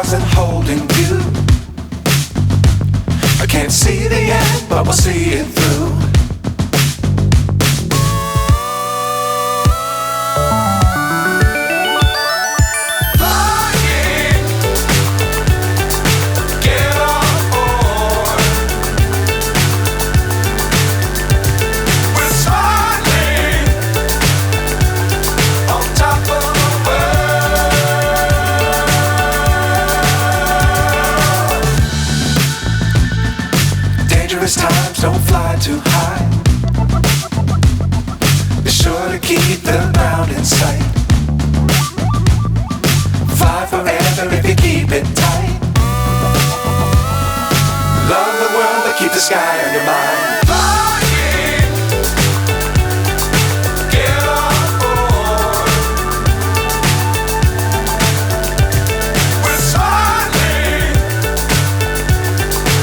stars and holding you. I can't see the end, but we'll see it through. Times don't fly too high. Be sure to keep the ground in sight. Fly forever if you keep it tight. Love the world but keep the sky on your mind.